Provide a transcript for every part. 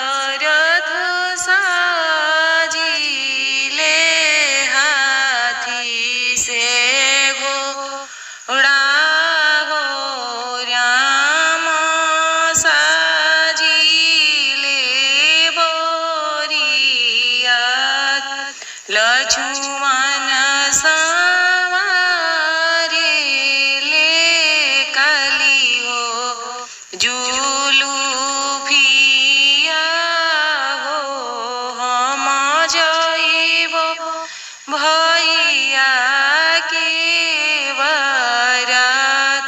दाशरथ साजिले हाथी से घोड़ा हो राम साजिले बोरिया लक्ष्मण सवारे ले काली हो जुलूफिया हो हम जइब भैया के बरात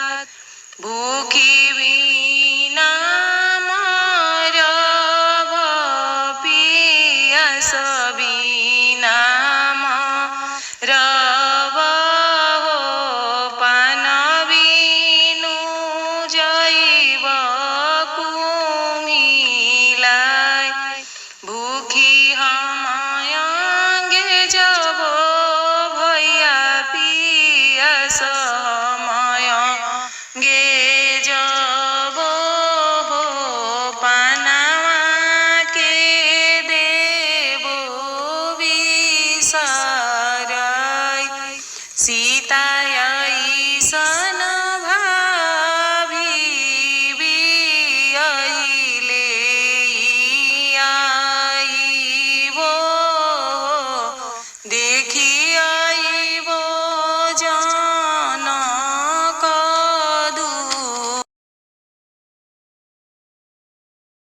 भूखी बिना मरब पियास बिना मरब हो पान बिनु जइब कुमिलाई भूखी हम आंगे जब भैया पियास हम आंगे जब हो पानवा के देबो बिसराई सीताया